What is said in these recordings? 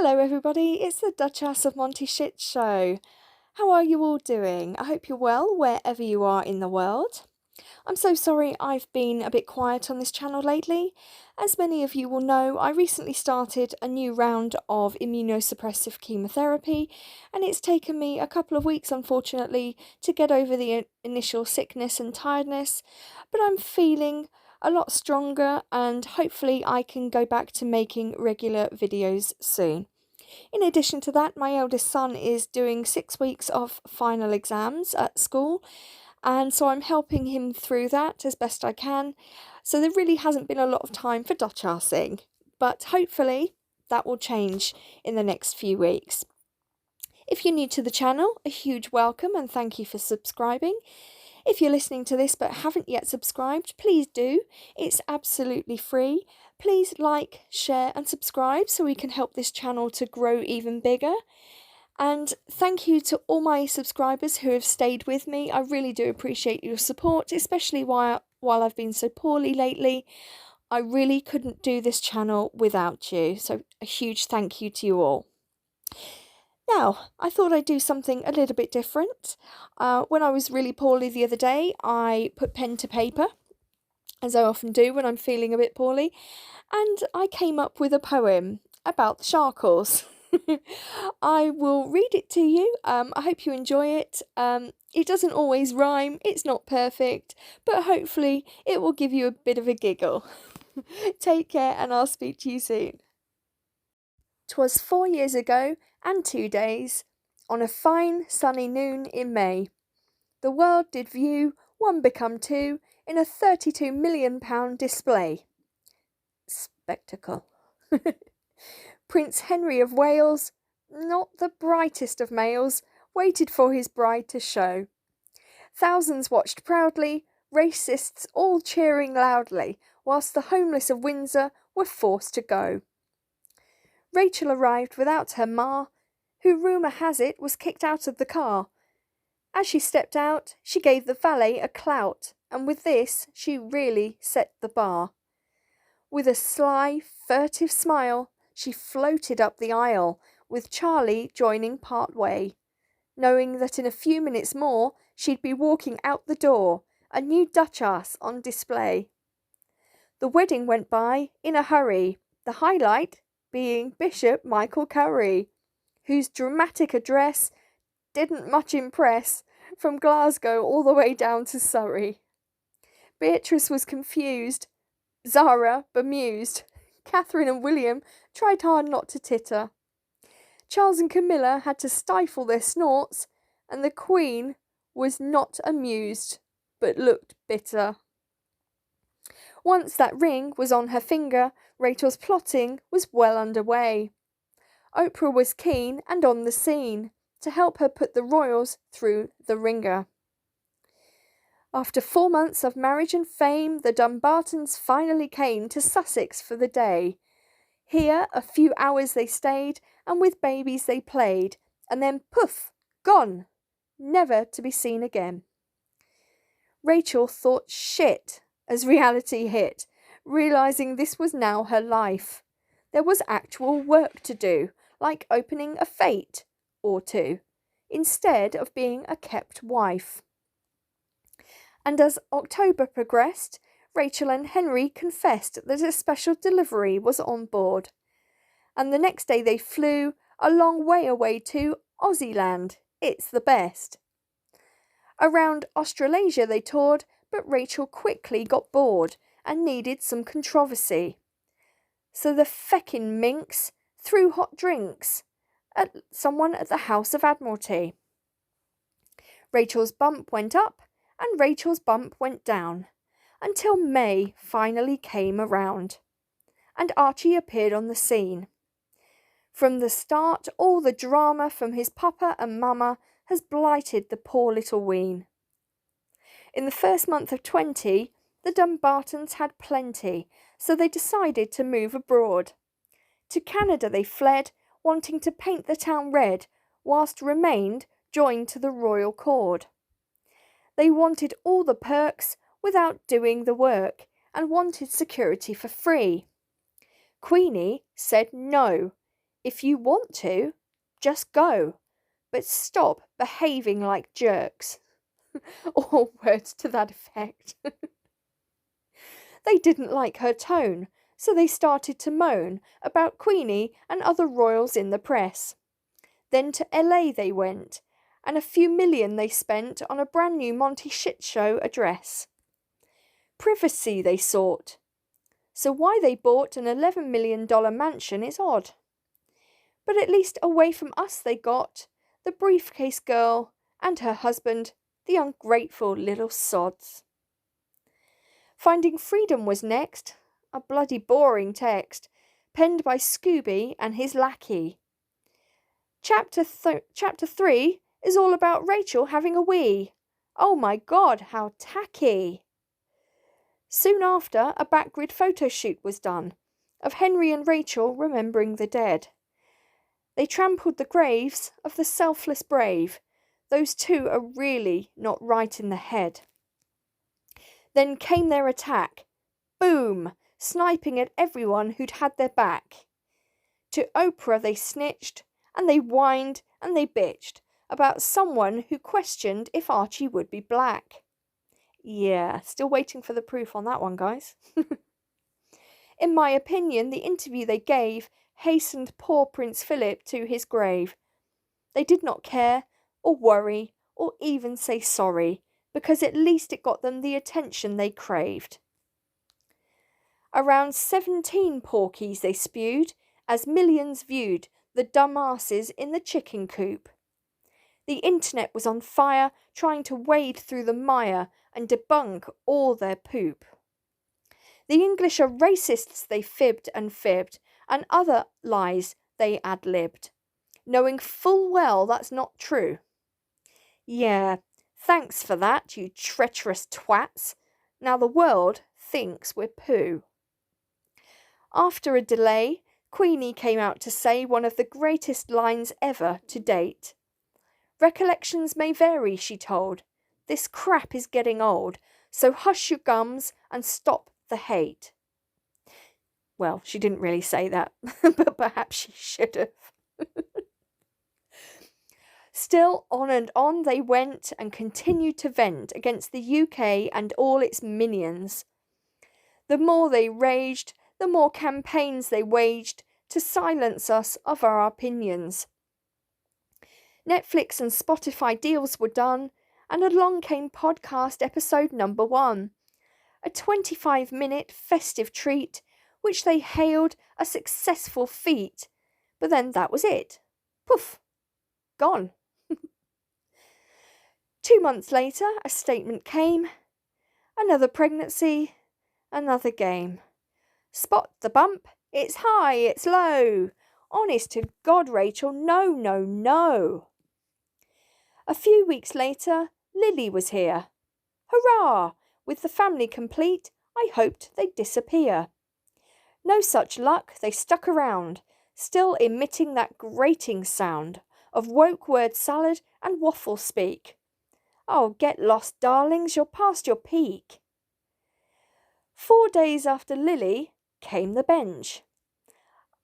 Hello everybody, it's the Duchess of Monty Shit Show. How are you all doing? I hope you're well wherever you are in the world. I'm so sorry I've been a bit quiet on this channel lately. As many of you will know, I recently started a new round of immunosuppressive chemotherapy, and it's taken me a couple of weeks, unfortunately, to get over the initial sickness and tiredness, but I'm feeling a lot stronger and hopefully I can go back to making regular videos soon. In addition to that, my eldest son is doing 6 weeks of final exams at school, and so I'm helping him through that as best I can. So there really hasn't been a lot of time for Dutchassing, but hopefully that will change in the next few weeks. If you're new to the channel, a huge welcome and thank you for subscribing. If you're listening to this but haven't yet subscribed, please do. It's absolutely free. Please like, share and subscribe so we can help this channel to grow even bigger. And thank you to all my subscribers who have stayed with me. I really do appreciate your support, especially while I've been so poorly lately. I really couldn't do this channel without you. So a huge thank you to you all. Now, I thought I'd do something a little bit different. When I was really poorly the other day, I put pen to paper, as I often do when I'm feeling a bit poorly, and I came up with a poem about the Sharkles. I will read it to you. I hope you enjoy it. It doesn't always rhyme, it's not perfect, but hopefully it will give you a bit of a giggle. Take care and I'll speak to you soon. 'Twas 4 years ago and 2 days, on a fine sunny noon in May. The world did view one become two in a £32 million display. Spectacle. Prince Henry of Wales, not the brightest of males, waited for his bride to show. Thousands watched proudly, racists all cheering loudly, whilst the homeless of Windsor were forced to go. Rachel arrived without her ma, who rumour has it was kicked out of the car. As she stepped out, she gave the valet a clout, and with this she really set the bar. With a sly, furtive smile, she floated up the aisle, with Charlie joining part way, knowing that in a few minutes more she'd be walking out the door, a new Duchess on display. The wedding went by in a hurry, the highlight being Bishop Michael Curry, whose dramatic address didn't much impress, from Glasgow all the way down to Surrey. Beatrice was confused, Zara bemused, Catherine and William tried hard not to titter. Charles and Camilla had to stifle their snorts, and the Queen was not amused, but looked bitter. Once that ring was on her finger, Rachel's plotting was well underway. Oprah was keen and on the scene to help her put the royals through the ringer. After 4 months of marriage and fame, the Dumbartons finally came to Sussex for the day. Here a few hours they stayed, and with babies they played, and then poof, gone, never to be seen again. Rachel thought shit as reality hit, realising this was now her life. There was actual work to do, like opening a fete or two, instead of being a kept wife. And as October progressed, Rachel and Henry confessed that a special delivery was on board, and the next day they flew a long way away to Aussieland. It's the best. Around Australasia they toured, but Rachel quickly got bored and needed some controversy. So the feckin' minx threw hot drinks at someone at the House of Admiralty. Rachel's bump went up and Rachel's bump went down, until May finally came around, and Archie appeared on the scene. From the start, all the drama from his papa and mama has blighted the poor little ween. In the first month of 20, the Dumbartons had plenty, so they decided to move abroad. To Canada they fled, wanting to paint the town red, whilst remained joined to the royal cord. They wanted all the perks without doing the work, and wanted security for free. Queenie said no. If you want to, just go, but stop behaving like jerks. Or words to that effect. They didn't like her tone, so they started to moan about Queenie and other royals in the press. Then to LA they went, and a few million they spent on a brand new Monty Shit Show address. Privacy they sought, so why they bought an $11 million mansion is odd. But at least away from us they got the briefcase girl and her husband, the ungrateful little sods. Finding Freedom was next, a bloody boring text, penned by Scooby and his lackey. Chapter 3 is all about Rachel having a wee. Oh my God, how tacky! Soon after, a backgrid photo shoot was done, of Henry and Rachel remembering the dead. They trampled the graves of the selfless brave. Those two are really not right in the head. Then came their attack. Boom! Sniping at everyone who'd had their back. To Oprah they snitched, and they whined and they bitched about someone who questioned if Archie would be black. Yeah, still waiting for the proof on that one, guys. In my opinion, the interview they gave hastened poor Prince Philip to his grave. They did not care, or worry, or even say sorry, because at least it got them the attention they craved. Around 17 porkies they spewed, as millions viewed the dumbasses in the chicken coop. The internet was on fire, trying to wade through the mire and debunk all their poop. The English are racists, they fibbed, and other lies they ad-libbed, knowing full well that's not true. Yeah, thanks for that, you treacherous twats. Now the world thinks we're poo. After a delay, Queenie came out to say one of the greatest lines ever to date. Recollections may vary, she told. This crap is getting old, so hush your gums and stop the hate. Well, she didn't really say that, but perhaps she should have. Still, on and on they went and continued to vent against the UK and all its minions. The more they raged, the more campaigns they waged to silence us of our opinions. Netflix and Spotify deals were done, and along came podcast episode number 1, a 25-minute festive treat which they hailed a successful feat. But then that was it. Poof! Gone. 2 months later, a statement came. Another pregnancy, another game. Spot the bump, it's high, it's low. Honest to God, Rachel, no, no, no. A few weeks later, Lily was here. Hurrah! With the family complete, I hoped they'd disappear. No such luck, they stuck around, still emitting that grating sound of woke word salad and waffle speak. Oh, get lost, darlings, you're past your peak. 4 days after Lily came the bench.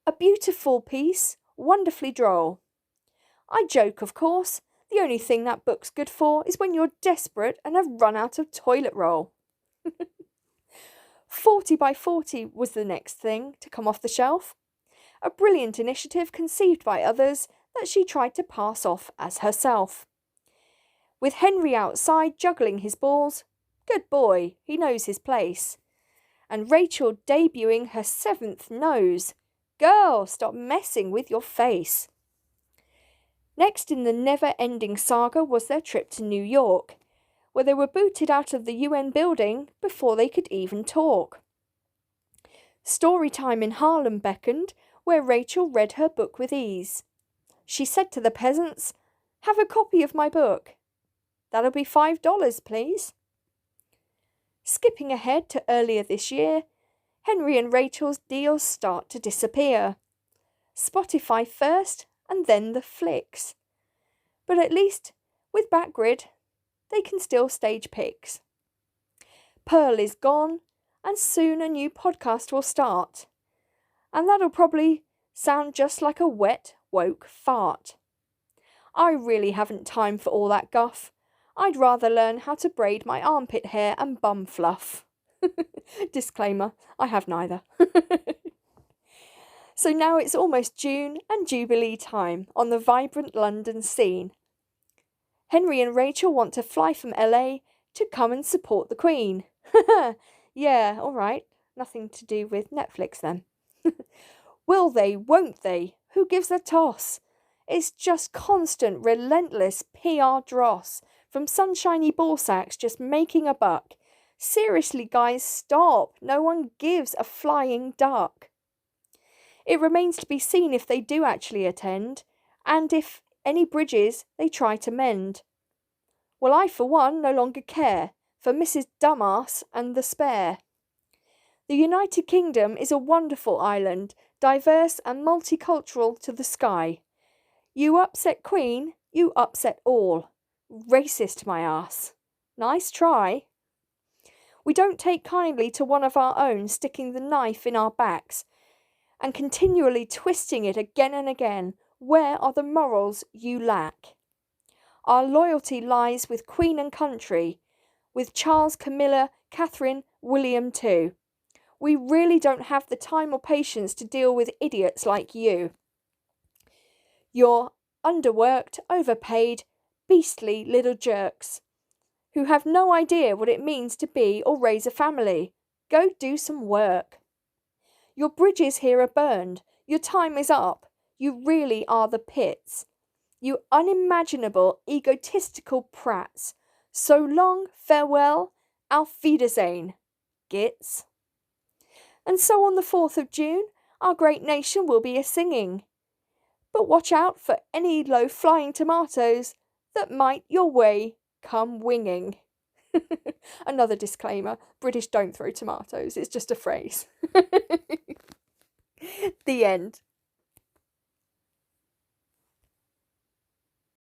A beautiful piece, wonderfully droll. I joke, of course. The only thing that book's good for is when you're desperate and have run out of toilet roll. 40 by 40 was the next thing to come off the shelf. A brilliant initiative conceived by others that she tried to pass off as herself. With Henry outside juggling his balls, good boy, he knows his place. And Rachel debuting her 7th nose. Girl, stop messing with your face. Next in the never-ending saga was their trip to New York, where they were booted out of the UN building before they could even talk. Storytime in Harlem beckoned, where Rachel read her book with ease. She said to the peasants, "Have a copy of my book. That'll be $5, please." Skipping ahead to earlier this year, Henry and Rachel's deals start to disappear. Spotify first and then the flicks. But at least, with Backgrid, they can still stage pics. Pearl is gone, and soon a new podcast will start. And that'll probably sound just like a wet, woke fart. I really haven't time for all that guff. I'd rather learn how to braid my armpit hair and bum fluff. Disclaimer, I have neither. So now it's almost June and Jubilee time on the vibrant London scene. Henry and Rachel want to fly from LA to come and support the Queen. Yeah, all right. Nothing to do with Netflix then. Will they, won't they? Who gives a toss? It's just constant, relentless PR dross from sunshiny ball sacks just making a buck. Seriously, guys, stop. No one gives a flying duck. It remains to be seen if they do actually attend, and if any bridges they try to mend. Well, I, for one, no longer care for Mrs. Dumbass and the spare. The United Kingdom is a wonderful island, diverse and multicultural to the sky. You upset Queen, you upset all. Racist, my ass. Nice try. We don't take kindly to one of our own sticking the knife in our backs and continually twisting it again and again. Where are the morals you lack? Our loyalty lies with Queen and country, with Charles, Camilla, Catherine, William too. We really don't have the time or patience to deal with idiots like you. You're underworked, overpaid, beastly little jerks who have no idea what it means to be or raise a family. Go do some work. Your bridges here are burned. Your time is up. You really are the pits. You unimaginable, egotistical prats. So long, farewell, auf Wiedersehen, gits. And so on the 4th of June, our great nation will be a-singing. But watch out for any low-flying tomatoes that might your way come winging. Another disclaimer, British don't throw tomatoes, it's just a phrase. The end.